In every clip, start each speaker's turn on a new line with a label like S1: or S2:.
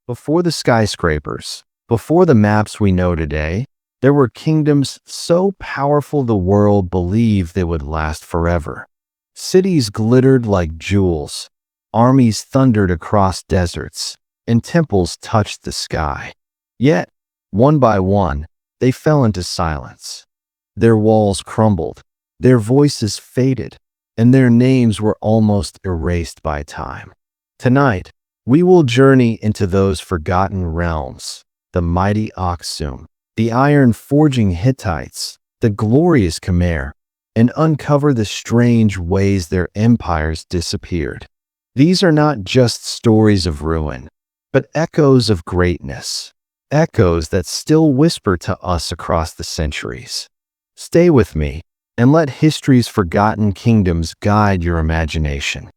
S1: Before the skyscrapers, before the maps we know today, there were kingdoms so powerful the world believed they would last forever. Cities glittered like jewels, armies thundered across deserts, and temples touched the sky. Yet, one by one, they fell into silence. Their walls crumbled, their voices faded, and their names were almost erased by time. Tonight, we will journey into those forgotten realms, the mighty Aksum, the iron-forging Hittites, the glorious Khmer, and uncover the strange ways their empires disappeared. These are not just stories of ruin, but echoes of greatness, echoes that still whisper to us across the centuries. Stay with me, and let history's forgotten kingdoms guide your imagination.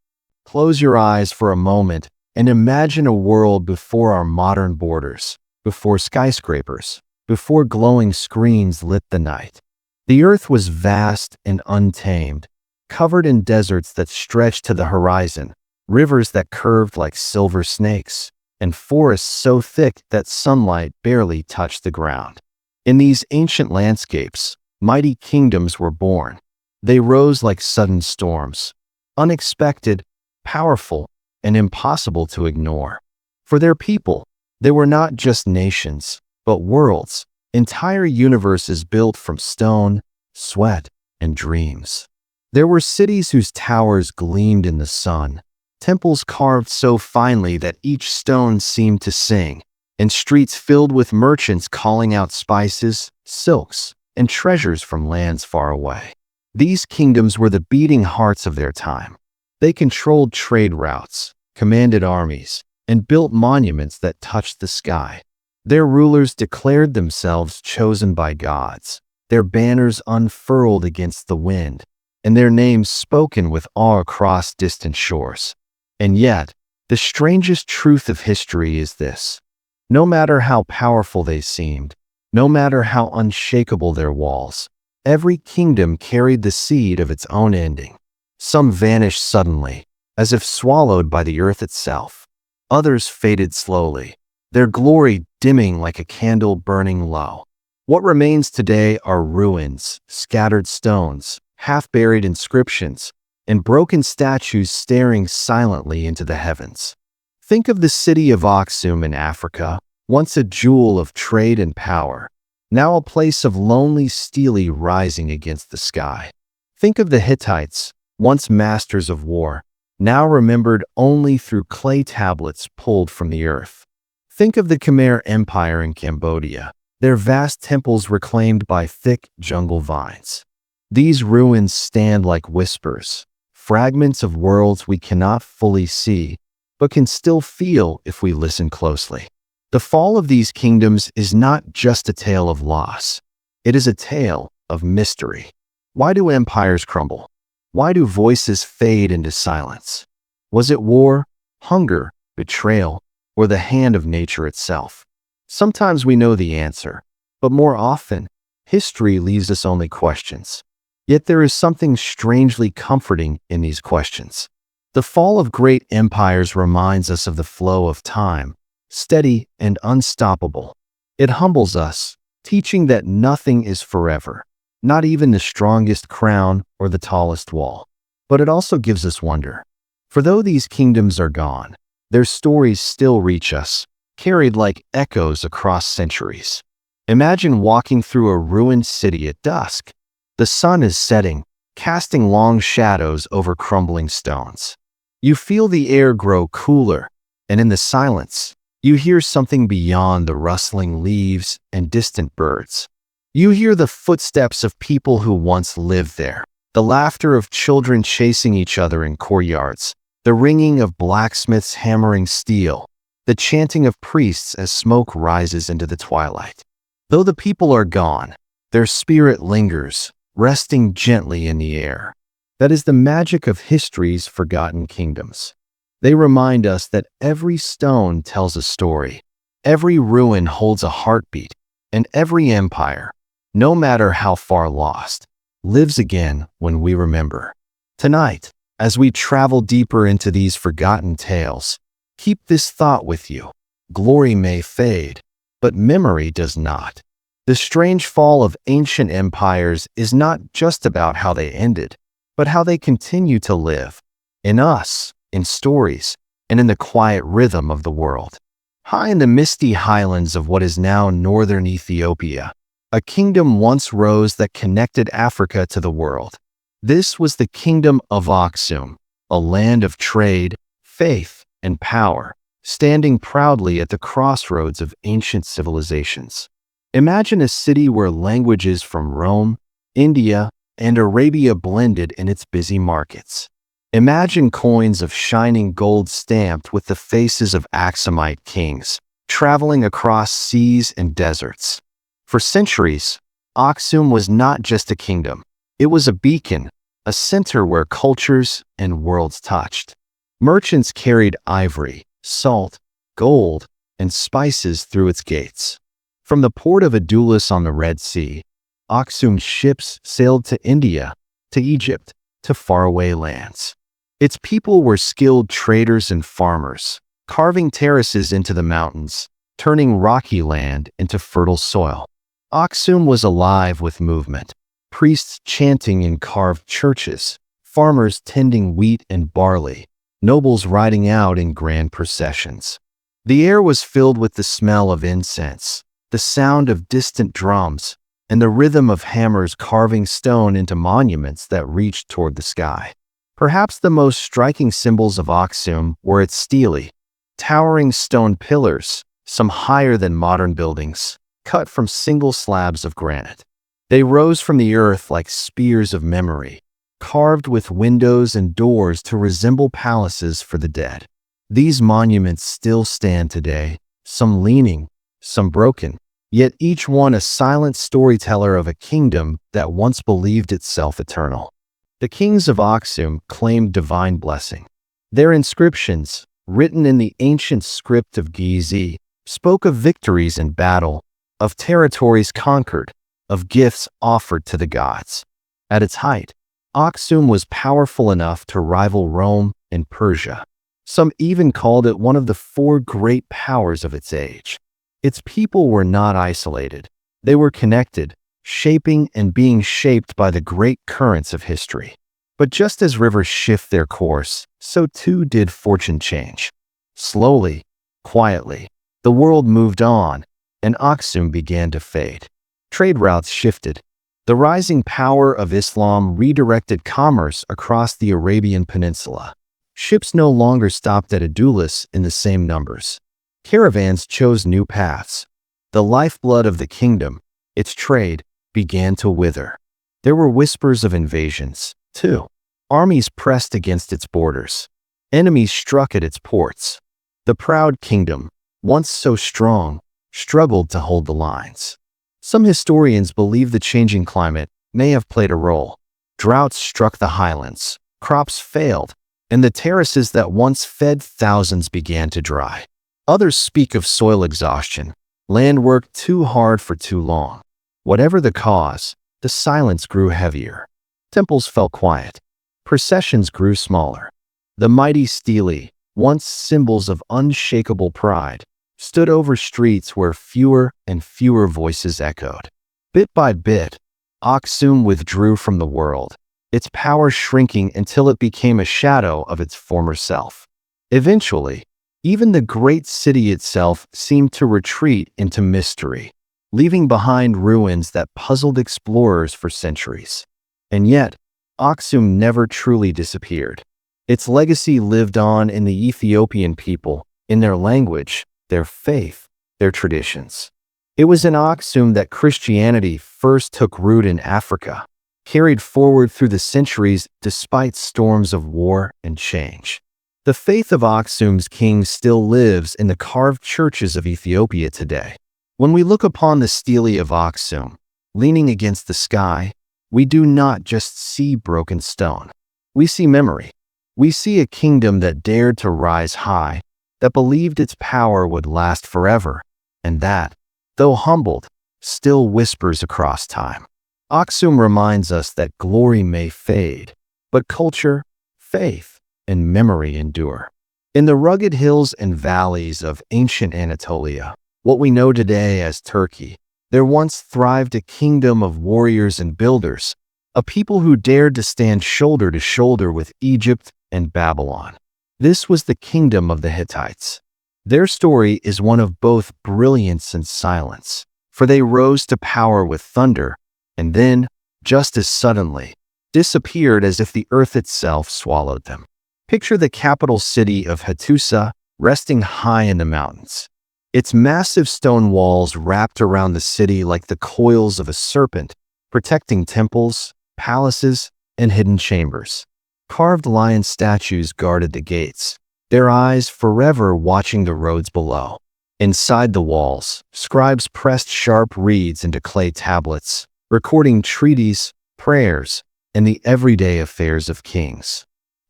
S1: Close your eyes for a moment and imagine a world before our modern borders, before skyscrapers, before glowing screens lit the night. The earth was vast and untamed, covered in deserts that stretched to the horizon, rivers that curved like silver snakes, and forests so thick that sunlight barely touched the ground. In these ancient landscapes, mighty kingdoms were born. They rose like sudden storms, unexpected, powerful, and impossible to ignore. For their people, they were not just nations, but worlds, entire universes built from stone, sweat, and dreams. There were cities whose towers gleamed in the sun, temples carved so finely that each stone seemed to sing, and streets filled with merchants calling out spices, silks, and treasures from lands far away. These kingdoms were the beating hearts of their time. They controlled trade routes, commanded armies, and built monuments that touched the sky. Their rulers declared themselves chosen by gods, their banners unfurled against the wind, and their names spoken with awe across distant shores. And yet, the strangest truth of history is this: no matter how powerful they seemed, no matter how unshakable their walls, every kingdom carried the seed of its own ending. Some vanished suddenly, as if swallowed by the earth itself. Others faded slowly, their glory dimming like a candle burning low. What remains today are ruins, scattered stones, half-buried inscriptions, and broken statues staring silently into the heavens. Think of the city of Aksum in Africa, once a jewel of trade and power, now a place of lonely stele rising against the sky. Think of the Hittites, once masters of war, now remembered only through clay tablets pulled from the earth. Think of the Khmer Empire in Cambodia, their vast temples reclaimed by thick jungle vines. These ruins stand like whispers, fragments of worlds we cannot fully see, but can still feel if we listen closely. The fall of these kingdoms is not just a tale of loss. It is a tale of mystery. Why do empires crumble? Why do voices fade into silence? Was it war, hunger, betrayal, or the hand of nature itself? Sometimes we know the answer, but more often, history leaves us only questions. Yet there is something strangely comforting in these questions. The fall of great empires reminds us of the flow of time, steady and unstoppable. It humbles us, teaching that nothing is forever, not even the strongest crown or the tallest wall. But it also gives us wonder. For though these kingdoms are gone, their stories still reach us, carried like echoes across centuries. Imagine walking through a ruined city at dusk. The sun is setting, casting long shadows over crumbling stones. You feel the air grow cooler, and in the silence, you hear something beyond the rustling leaves and distant birds. You hear the footsteps of people who once lived there, the laughter of children chasing each other in courtyards, the ringing of blacksmiths hammering steel, the chanting of priests as smoke rises into the twilight. Though the people are gone, their spirit lingers, resting gently in the air. That is the magic of history's forgotten kingdoms. They remind us that every stone tells a story, every ruin holds a heartbeat, and every empire, no matter how far lost, lives again when we remember. Tonight, as we travel deeper into these forgotten tales, keep this thought with you. Glory may fade, but memory does not. The strange fall of ancient empires is not just about how they ended, but how they continue to live in us, in stories, and in the quiet rhythm of the world. High in the misty highlands of what is now northern Ethiopia, a kingdom once rose that connected Africa to the world. This was the Kingdom of Aksum, a land of trade, faith, and power, standing proudly at the crossroads of ancient civilizations. Imagine a city where languages from Rome, India, and Arabia blended in its busy markets. Imagine coins of shining gold stamped with the faces of Aksumite kings, traveling across seas and deserts. For centuries, Aksum was not just a kingdom. It was a beacon, a center where cultures and worlds touched. Merchants carried ivory, salt, gold, and spices through its gates. From the port of Adulis on the Red Sea, Aksum's ships sailed to India, to Egypt, to faraway lands. Its people were skilled traders and farmers, carving terraces into the mountains, turning rocky land into fertile soil. Aksum was alive with movement, priests chanting in carved churches, farmers tending wheat and barley, nobles riding out in grand processions. The air was filled with the smell of incense, the sound of distant drums, and the rhythm of hammers carving stone into monuments that reached toward the sky. Perhaps the most striking symbols of Aksum were its stele, towering stone pillars, some higher than modern buildings, cut from single slabs of granite. They rose from the earth like spears of memory, carved with windows and doors to resemble palaces for the dead. These monuments still stand today, some leaning, some broken, yet each one a silent storyteller of a kingdom that once believed itself eternal. The kings of Aksum claimed divine blessing. Their inscriptions, written in the ancient script of Gizi, spoke of victories in battle, of territories conquered, of gifts offered to the gods. At its height, Aksum was powerful enough to rival Rome and Persia. Some even called it one of the four great powers of its age. Its people were not isolated. They were connected, shaping and being shaped by the great currents of history. But just as rivers shift their course, so too did fortune change. Slowly, quietly, the world moved on, and Aksum began to fade. Trade routes shifted. The rising power of Islam redirected commerce across the Arabian Peninsula. Ships no longer stopped at Adulis in the same numbers. Caravans chose new paths. The lifeblood of the kingdom, its trade, began to wither. There were whispers of invasions, too. Armies pressed against its borders. Enemies struck at its ports. The proud kingdom, once so strong, struggled to hold the lines. Some historians believe the changing climate may have played a role. Droughts struck the highlands, crops failed, and the terraces that once fed thousands began to dry. Others speak of soil exhaustion, land worked too hard for too long. Whatever the cause, the silence grew heavier. Temples fell quiet. Processions grew smaller. The mighty stele, once symbols of unshakable pride, stood over streets where fewer and fewer voices echoed. Bit by bit, Aksum withdrew from the world, its power shrinking until it became a shadow of its former self. Eventually, even the great city itself seemed to retreat into mystery, leaving behind ruins that puzzled explorers for centuries. And yet, Aksum never truly disappeared. Its legacy lived on in the Ethiopian people, in their language, their faith, their traditions. It was in Aksum that Christianity first took root in Africa, carried forward through the centuries despite storms of war and change. The faith of Aksum's kings still lives in the carved churches of Ethiopia today. When we look upon the stele of Aksum, leaning against the sky, we do not just see broken stone. We see memory. We see a kingdom that dared to rise high, that believed its power would last forever, and that, though humbled, still whispers across time. Aksum reminds us that glory may fade, but culture, faith, and memory endure. In the rugged hills and valleys of ancient Anatolia, what we know today as Turkey, there once thrived a kingdom of warriors and builders, a people who dared to stand shoulder to shoulder with Egypt and Babylon. This was the kingdom of the Hittites. Their story is one of both brilliance and silence, for they rose to power with thunder, and then, just as suddenly, disappeared as if the earth itself swallowed them. Picture the capital city of Hattusa resting high in the mountains. Its massive stone walls wrapped around the city like the coils of a serpent, protecting temples, palaces, and hidden chambers. Carved lion statues guarded the gates, their eyes forever watching the roads below. Inside the walls, scribes pressed sharp reeds into clay tablets, recording treaties, prayers, and the everyday affairs of kings.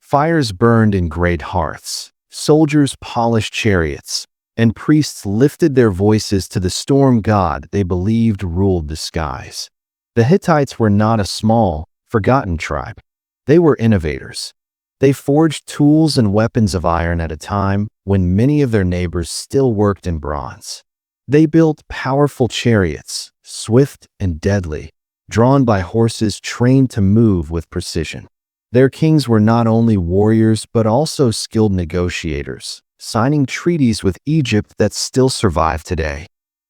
S1: Fires burned in great hearths, soldiers polished chariots, and priests lifted their voices to the storm god they believed ruled the skies. The Hittites were not a small, forgotten tribe. They were innovators. They forged tools and weapons of iron at a time when many of their neighbors still worked in bronze. They built powerful chariots, swift and deadly, drawn by horses trained to move with precision. Their kings were not only warriors but also skilled negotiators, signing treaties with Egypt that still survive today.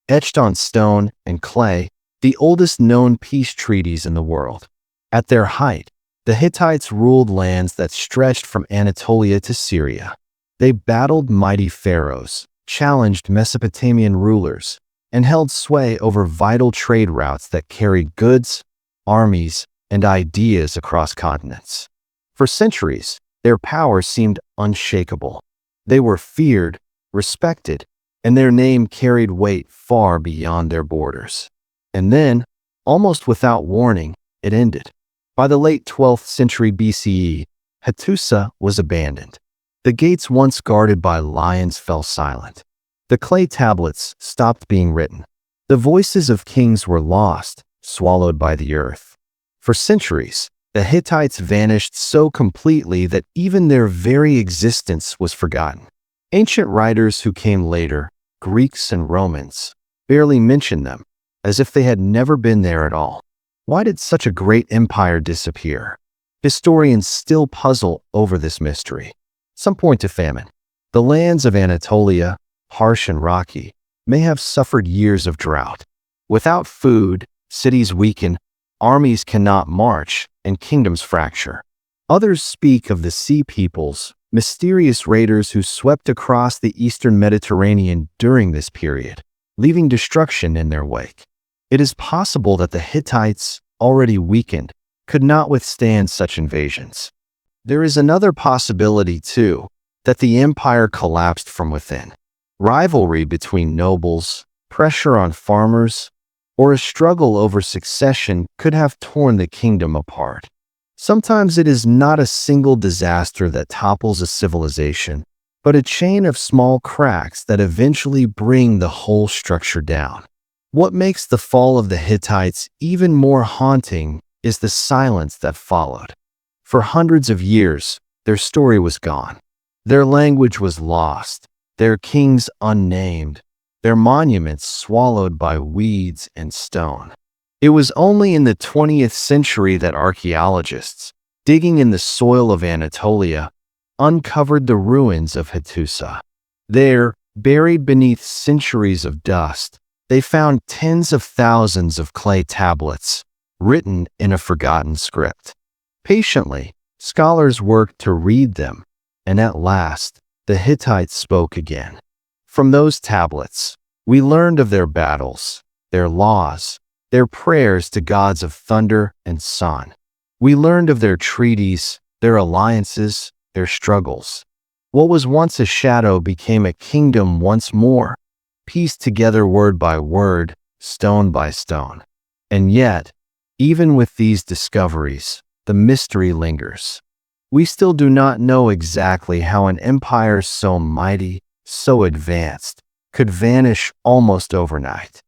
S1: Etched on stone and clay, the oldest known peace treaties in the world. At their height, the Hittites ruled lands that stretched from Anatolia to Syria. They battled mighty pharaohs, challenged Mesopotamian rulers, and held sway over vital trade routes that carried goods, armies, and ideas across continents. For centuries, their power seemed unshakable. They were feared, respected, and their name carried weight far beyond their borders. And then, almost without warning, it ended. By the late 12th century BCE, Hattusa was abandoned. The gates once guarded by lions fell silent. The clay tablets stopped being written. The voices of kings were lost, swallowed by the earth. For centuries, the Hittites vanished so completely that even their very existence was forgotten. Ancient writers who came later, Greeks and Romans, barely mentioned them, as if they had never been there at all. Why did such a great empire disappear? Historians still puzzle over this mystery. Some point to famine. The lands of Anatolia, harsh and rocky, may have suffered years of drought. Without food, cities weaken, armies cannot march, and kingdoms fracture. Others speak of the sea peoples, mysterious raiders who swept across the eastern Mediterranean during this period, leaving destruction in their wake. It is possible that the Hittites, already weakened, could not withstand such invasions. There is another possibility, too, that the empire collapsed from within. Rivalry between nobles, pressure on farmers, or a struggle over succession could have torn the kingdom apart. Sometimes it is not a single disaster that topples a civilization, but a chain of small cracks that eventually bring the whole structure down. What makes the fall of the Hittites even more haunting is the silence that followed. For hundreds of years, their story was gone. Their language was lost, their kings unnamed, their monuments swallowed by weeds and stone. It was only in the 20th century that archaeologists, digging in the soil of Anatolia, uncovered the ruins of Hattusa. There, buried beneath centuries of dust, they found tens of thousands of clay tablets, written in a forgotten script. Patiently, scholars worked to read them, and at last, the Hittites spoke again. From those tablets, we learned of their battles, their laws, their prayers to gods of thunder and sun. We learned of their treaties, their alliances, their struggles. What was once a shadow became a kingdom once more, pieced together word by word, stone by stone. And yet, even with these discoveries, the mystery lingers. We still do not know exactly how an empire so mighty, so advanced, could vanish almost overnight.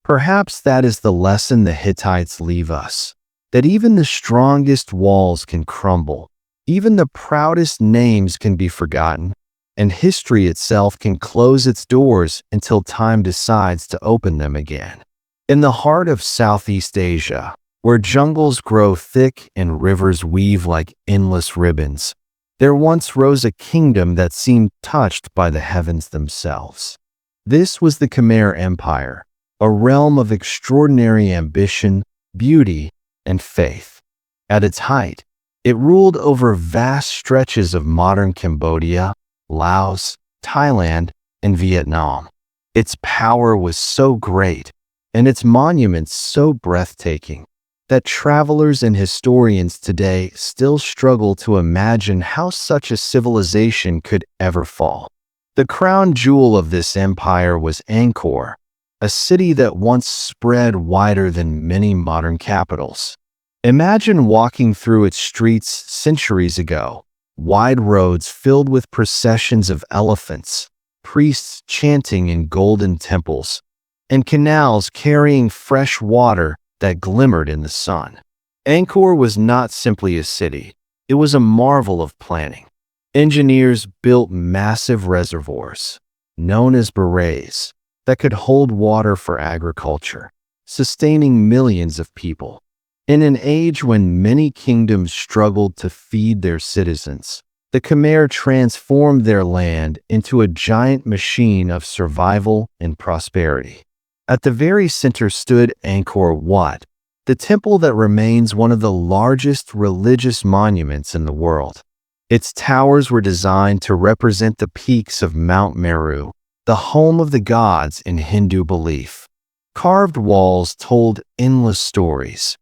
S1: Perhaps that is the lesson the Hittites leave us, that even the strongest walls can crumble, even the proudest names can be forgotten, and history itself can close its doors until time decides to open them again. In the heart of Southeast Asia, where jungles grow thick and rivers weave like endless ribbons, there once rose a kingdom that seemed touched by the heavens themselves. This was the Khmer Empire, a realm of extraordinary ambition, beauty, and faith. At its height, it ruled over vast stretches of modern Cambodia, Laos, Thailand, and Vietnam. Its power was so great, and its monuments so breathtaking, that travelers and historians today still struggle to imagine how such a civilization could ever fall. The crown jewel of this empire was Angkor, a city that once spread wider than many modern capitals. Imagine walking through its streets centuries ago, wide roads filled with processions of elephants, priests chanting in golden temples, and canals carrying fresh water that glimmered in the sun. Angkor was not simply a city, it was a marvel of planning. Engineers built massive reservoirs, known as barays, that could hold water for agriculture, sustaining millions of people. In an age when many kingdoms struggled to feed their citizens, the Khmer transformed their land into a giant machine of survival and prosperity. At the very center stood Angkor Wat, the temple that remains one of the largest religious monuments in the world. Its towers were designed to represent the peaks of Mount Meru, the home of the gods in Hindu belief. Carved walls told endless stories,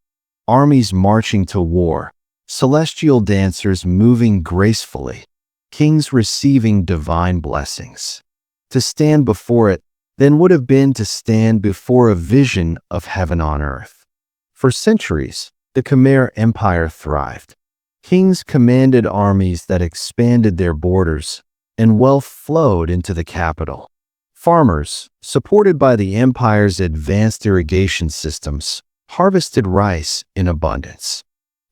S1: armies marching to war, celestial dancers moving gracefully, kings receiving divine blessings. To stand before it then would have been to stand before a vision of heaven on earth. For centuries, the Khmer Empire thrived. Kings commanded armies that expanded their borders, and wealth flowed into the capital. Farmers, supported by the empire's advanced irrigation systems, harvested rice in abundance.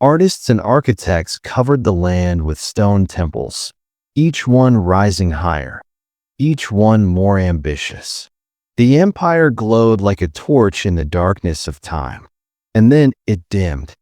S1: Artists and architects covered the land with stone temples, each one rising higher, each one more ambitious. The empire glowed like a torch in the darkness of time, and then it dimmed.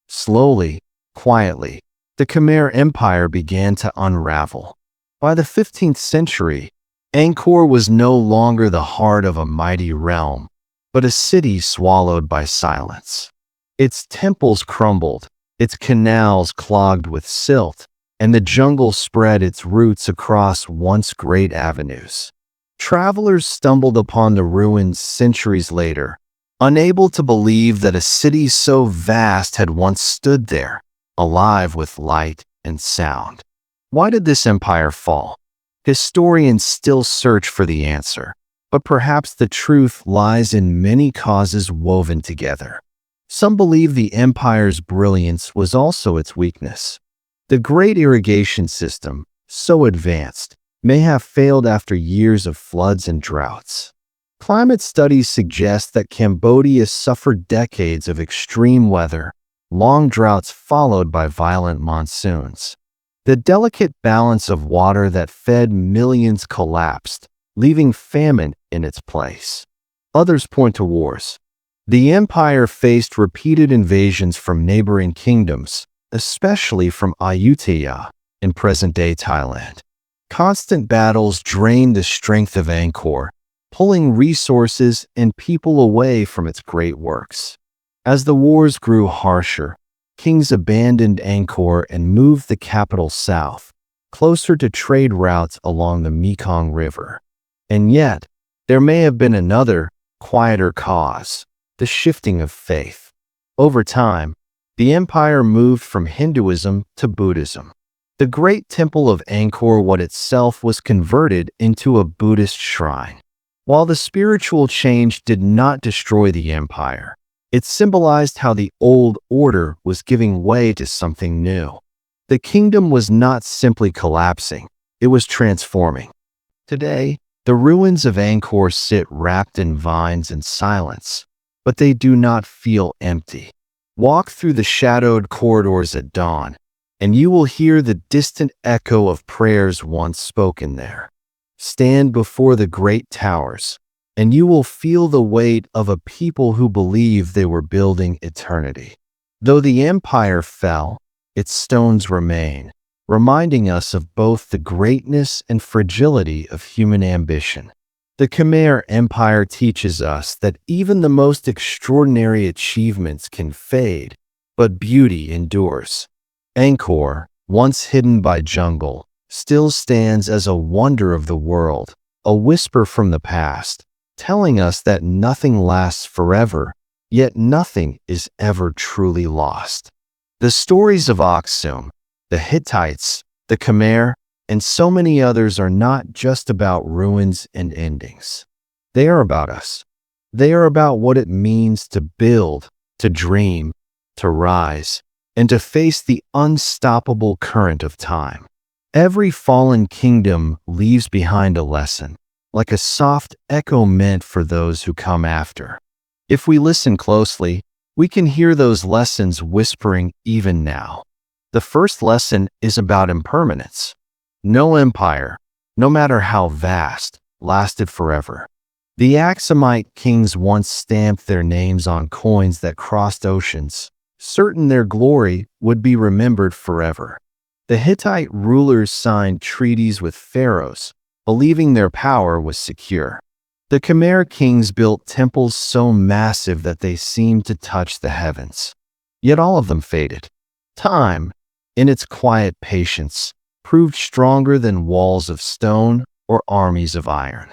S1: Slowly, quietly, the Khmer Empire began to unravel. By the 15th century, Angkor was no longer the heart of a mighty realm, but a city swallowed by silence. Its temples crumbled, its canals clogged with silt, and the jungle spread its roots across once great avenues. Travelers stumbled upon the ruins centuries later, unable to believe that a city so vast had once stood there, alive with light and sound. Why did this empire fall? Historians still search for the answer, but perhaps the truth lies in many causes woven together. Some believe the empire's brilliance was also its weakness. The great irrigation system, so advanced, may have failed after years of floods and droughts. Climate studies suggest that Cambodia suffered decades of extreme weather, long droughts followed by violent monsoons. The delicate balance of water that fed millions collapsed, leaving famine in its place. Others point to wars. The empire faced repeated invasions from neighboring kingdoms, especially from Ayutthaya in present-day Thailand. Constant battles drained the strength of Angkor, pulling resources and people away from its great works. As the wars grew harsher, kings abandoned Angkor and moved the capital south, closer to trade routes along the Mekong River. And yet, there may have been another, quieter cause: the shifting of faith. Over time, the empire moved from Hinduism to Buddhism. The great temple of Angkor Wat itself was converted into a Buddhist shrine. While the spiritual change did not destroy the empire, it symbolized how the old order was giving way to something new. The kingdom was not simply collapsing, it was transforming. Today, the ruins of Angkor sit wrapped in vines and silence, but they do not feel empty. Walk through the shadowed corridors at dawn, and you will hear the distant echo of prayers once spoken there. Stand before the great towers, and you will feel the weight of a people who believe they were building eternity. Though the empire fell, its stones remain, reminding us of both the greatness and fragility of human ambition. The Khmer Empire teaches us that even the most extraordinary achievements can fade, but beauty endures. Angkor, once hidden by jungle, still stands as a wonder of the world, a whisper from the past, telling us that nothing lasts forever, yet nothing is ever truly lost. The stories of Aksum, the Hittites, the Khmer, and so many others are not just about ruins and endings. They are about us. They are about what it means to build, to dream, to rise, and to face the unstoppable current of time. Every fallen kingdom leaves behind a lesson, like a soft echo meant for those who come after. If we listen closely, we can hear those lessons whispering even now. The first lesson is about impermanence. No empire, no matter how vast, lasted forever. The Aksumite kings once stamped their names on coins that crossed oceans, certain their glory would be remembered forever. The Hittite rulers signed treaties with pharaohs, believing their power was secure. The Khmer kings built temples so massive that they seemed to touch the heavens. Yet all of them faded. Time, in its quiet patience, proved stronger than walls of stone or armies of iron.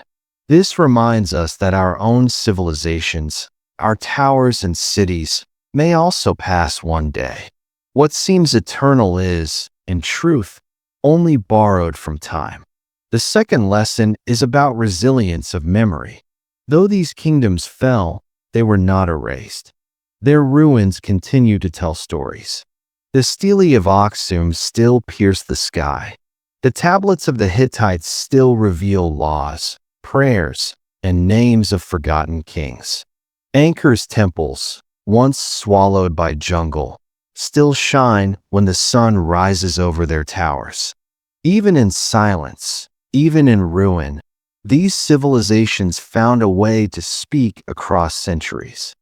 S1: This reminds us that our own civilizations, our towers and cities, may also pass one day. What seems eternal is, in truth, only borrowed from time. The second lesson is about resilience of memory. Though these kingdoms fell, they were not erased. Their ruins continue to tell stories. The stele of Aksum still pierce the sky. The tablets of the Hittites still reveal laws, prayers, and names of forgotten kings. Angkor's temples, once swallowed by jungle, still shine when the sun rises over their towers. Even in silence, even in ruin, these civilizations found a way to speak across centuries.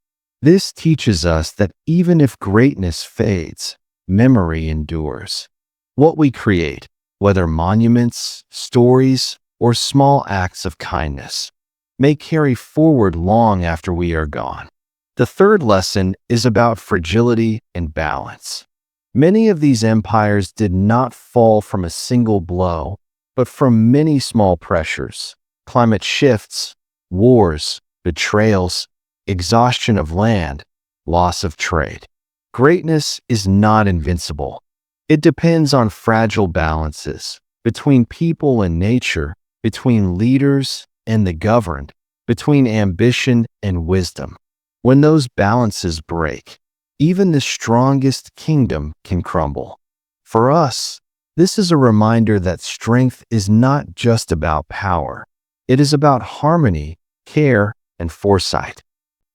S1: This teaches us that even if greatness fades, memory endures. What we create, whether monuments, stories, or small acts of kindness, may carry forward long after we are gone. The third lesson is about fragility and balance. Many of these empires did not fall from a single blow, but from many small pressures: climate shifts, wars, betrayals, exhaustion of land, loss of trade. Greatness is not invincible. It depends on fragile balances between people and nature, between leaders and the governed, between ambition and wisdom. When those balances break, even the strongest kingdom can crumble. For us, this is a reminder that strength is not just about power. It is about harmony, care, and foresight.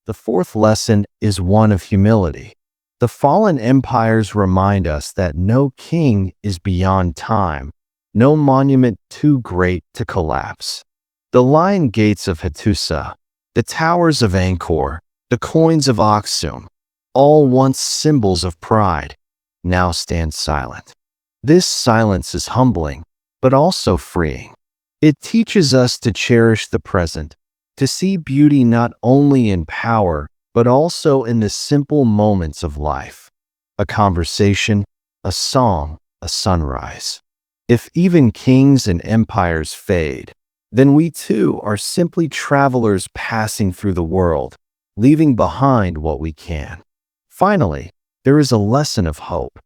S1: The fourth lesson is one of humility. The fallen empires remind us that no king is beyond time, no monument too great to collapse. The lion gates of Hattusa, the towers of Angkor, the coins of Aksum, all once symbols of pride, now stand silent. This silence is humbling, but also freeing. It teaches us to cherish the present, to see beauty not only in power, but also in the simple moments of life. A conversation, a song, a sunrise. If even kings and empires fade, then we too are simply travelers passing through the world, leaving behind what we can. Finally, there is a lesson of hope.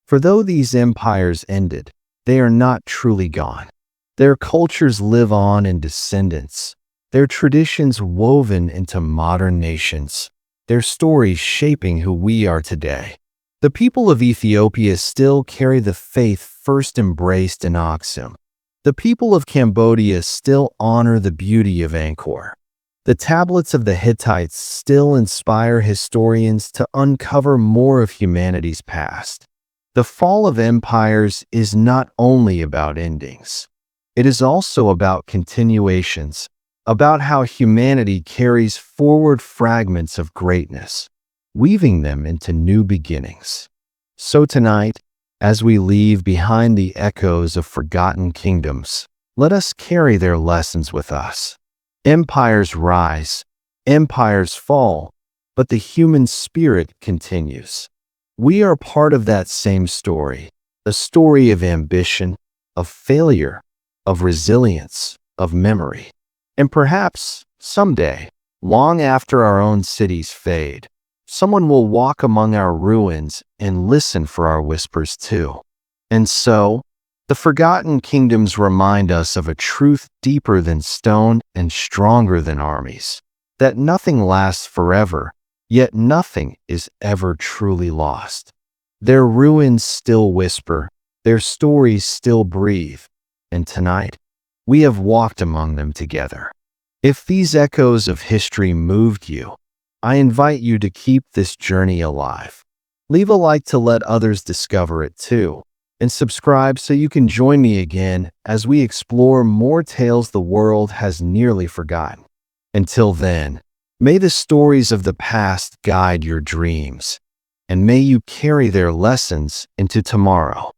S1: For though these empires ended, they are not truly gone. Their cultures live on in descendants, their traditions woven into modern nations, their stories shaping who we are today. The people of Ethiopia still carry the faith first embraced in Aksum. The people of Cambodia still honor the beauty of Angkor. The tablets of the Hittites still inspire historians to uncover more of humanity's past. The fall of empires is not only about endings. It is also about continuations, about how humanity carries forward fragments of greatness, weaving them into new beginnings. So tonight, as we leave behind the echoes of forgotten kingdoms, let us carry their lessons with us. Empires rise, empires fall, but the human spirit continues. We are part of that same story, a story of ambition, of failure, of resilience, of memory. And perhaps, someday, long after our own cities fade, someone will walk among our ruins and listen for our whispers too. And so, the forgotten kingdoms remind us of a truth deeper than stone and stronger than armies, that nothing lasts forever, yet nothing is ever truly lost. Their ruins still whisper, their stories still breathe, and tonight, we have walked among them together. If these echoes of history moved you, I invite you to keep this journey alive. Leave a like to let others discover it too, and subscribe so you can join me again as we explore more tales the world has nearly forgotten. Until then, may the stories of the past guide your dreams, and may you carry their lessons into tomorrow.